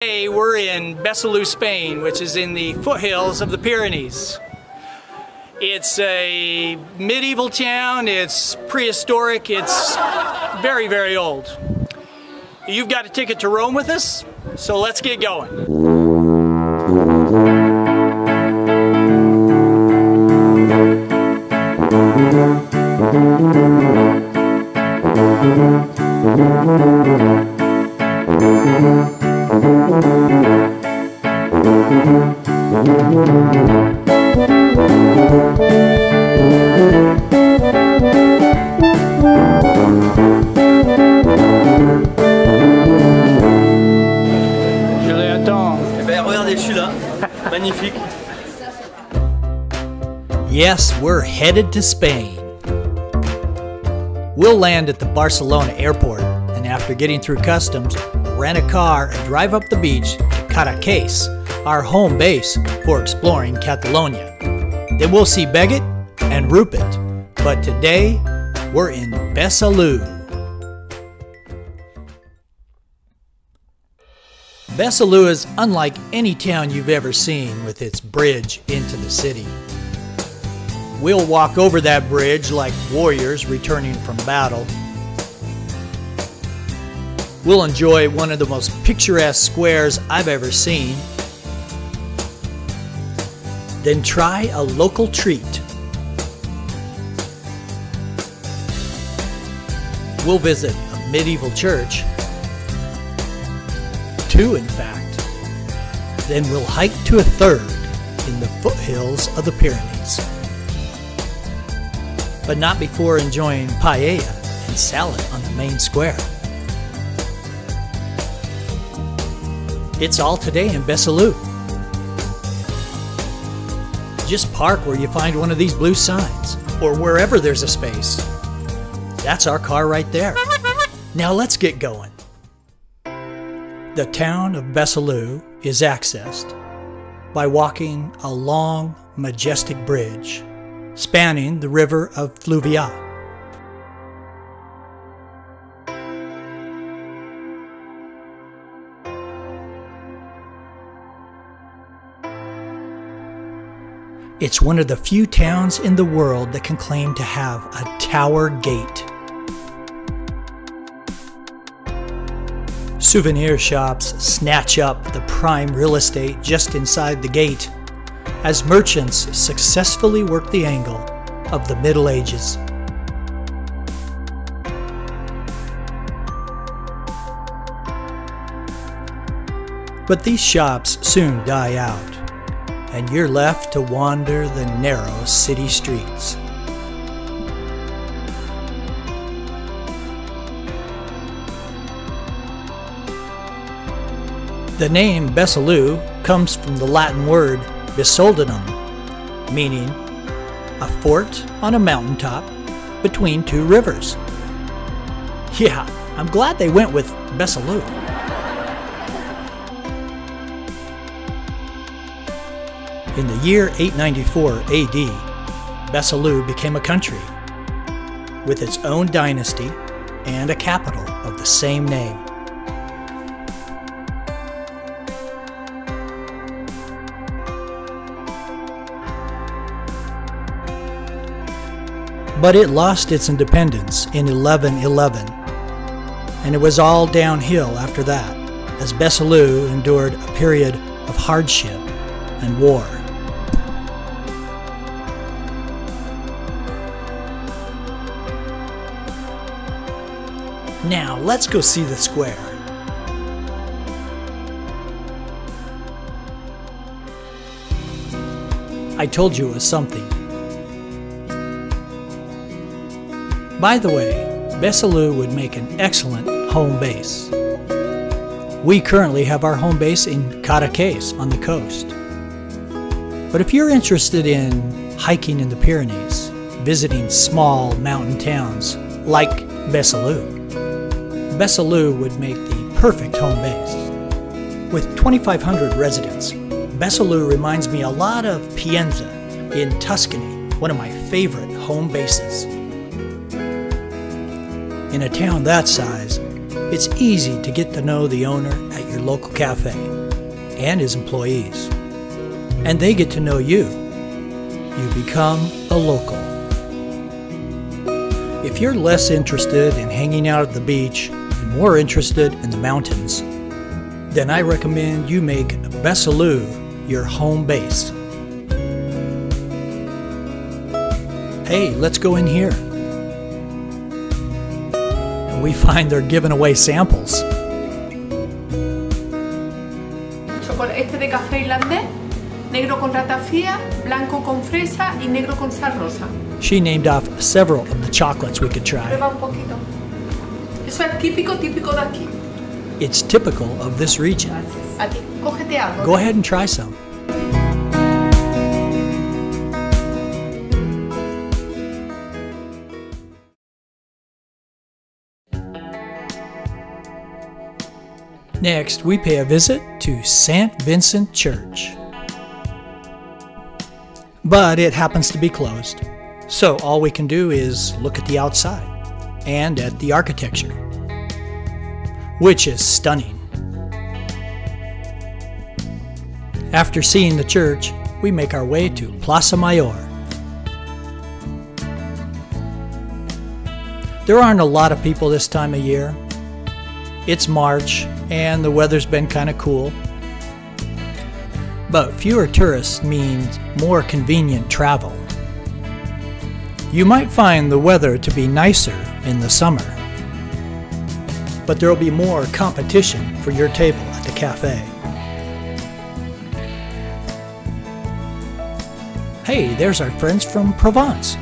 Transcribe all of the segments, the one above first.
Today we're in Besalú, Spain, which is in the foothills of the Pyrenees. It's a medieval town, it's prehistoric, it's very, very old. You've got a ticket to Rome with us, so let's get going. Je l'attends. Eh ben, regardez, je suis là. Magnifique. Yes, we're headed to Spain. We'll land at the Barcelona airport, and after getting through customs, rent a car and drive up the beach to Cadaqués, our home base for exploring Catalonia. Then we'll see Beget and Rupert, but today we're in Besalú. Besalú is unlike any town you've ever seen with its bridge into the city. We'll walk over that bridge like warriors returning from battle. We'll enjoy one of the most picturesque squares I've ever seen. Then try a local treat. We'll visit a medieval church. Two, in fact. Then we'll hike to a third in the foothills of the Pyrenees. But not before enjoying paella and salad on the main square. It's all today in Besalú. Just park where you find one of these blue signs, or wherever there's a space. That's our car right there. Now let's get going. The town of Besalú is accessed by walking a long, majestic bridge spanning the river of Fluvià. It's one of the few towns in the world that can claim to have a tower gate. Souvenir shops snatch up the prime real estate just inside the gate as merchants successfully work the angle of the Middle Ages. But these shops soon die out, and you're left to wander the narrow city streets. The name Besalú comes from the Latin word Besoldinum, meaning a fort on a mountaintop between two rivers. Yeah, I'm glad they went with Besalú. In the year 894 AD, Besalú became a country with its own dynasty and a capital of the same name. But it lost its independence in 1111, and it was all downhill after that, as Besalú endured a period of hardship and war. Now, let's go see the square. I told you it was something. By the way, Besalú would make an excellent home base. We currently have our home base in Cadaqués on the coast. But if you're interested in hiking in the Pyrenees, visiting small mountain towns like Besalú, Besalú would make the perfect home base. With 2,500 residents, Besalú reminds me a lot of Pienza in Tuscany, one of my favorite home bases. In a town that size, It's easy to get to know the owner at your local cafe and his employees. And they get to know you. You become a local. If you're less interested in hanging out at the beach and more interested in the mountains, then I recommend you make Besalú your home base. Hey, let's go in here. And we find they're giving away samples. Este de café irlandés, negro con ratafía, blanco con fresa y negro con sal rosa. She named off several of the chocolates we could try. Prueba un poquito. Eso es típico de aquí. It's typical of this region. A ti, cógete algo. Go ahead and try some. Next, we pay a visit to St. Vincent Church. But it happens to be closed, so all we can do is look at the outside and at the architecture, which is stunning. After seeing the church, we make our way to Plaza Mayor. There aren't a lot of people this time of year. It's March and the weather's been kind of cool. But fewer tourists means more convenient travel. You might find the weather to be nicer in the summer, but there will be more competition for your table at the cafe. Hey, there's our friends from Provence.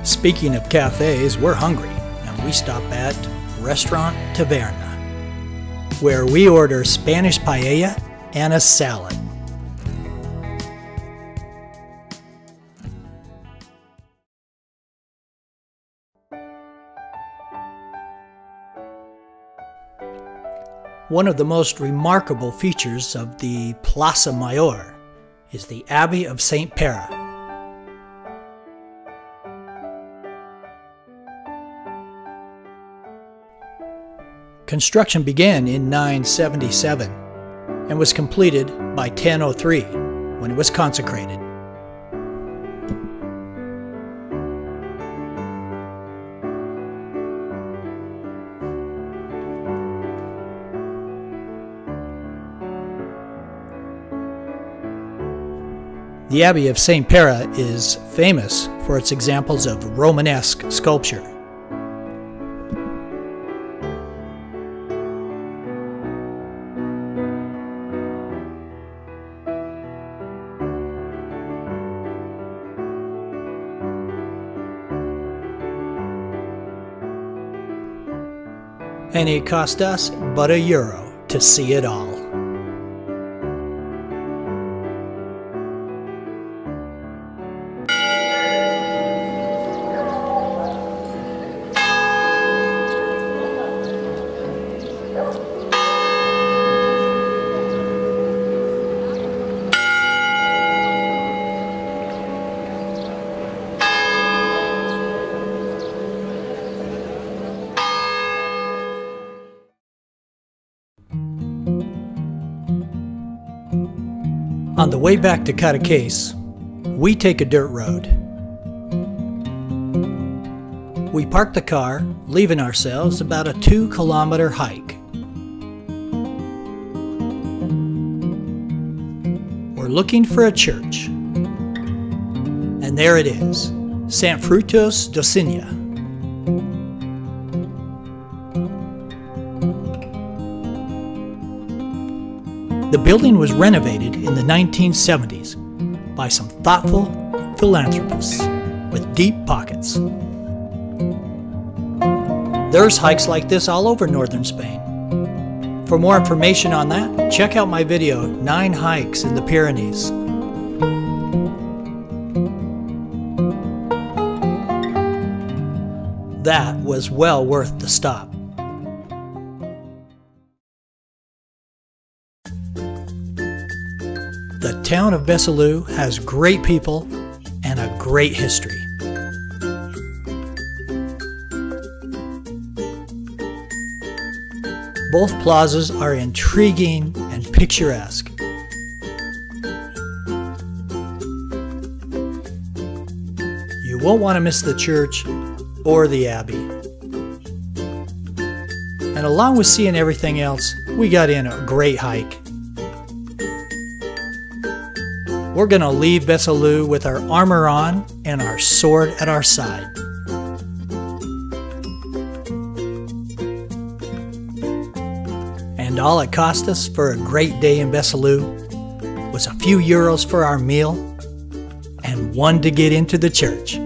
Speaking of cafes, we're hungry, and we stop at Restaurant Taverna, where we order Spanish paella and a salad. One of the most remarkable features of the Plaza Mayor is the Abbey of St. Pera. Construction began in 977 and was completed by 1003 when it was consecrated. The Abbey of St. Pera is famous for its examples of Romanesque sculpture. And it cost us but €1 to see it all. On the way back to Cadaqués, we take a dirt road. We park the car, leaving ourselves about a 2-kilometer hike. We're looking for a church. And there it is, Sant Frutos d'Ocinha. The building was renovated in the 1970s by some thoughtful philanthropists with deep pockets. There's hikes like this all over northern Spain. For more information on that, check out my video, 9 Hikes in the Pyrenees. That was well worth the stop. The town of Besalú has great people and a great history. Both plazas are intriguing and picturesque. You won't want to miss the church or the abbey. And along with seeing everything else, we got in a great hike. We're going to leave Besalú with our armor on and our sword at our side. And all it cost us for a great day in Besalú was a few euros for our meal and one to get into the church.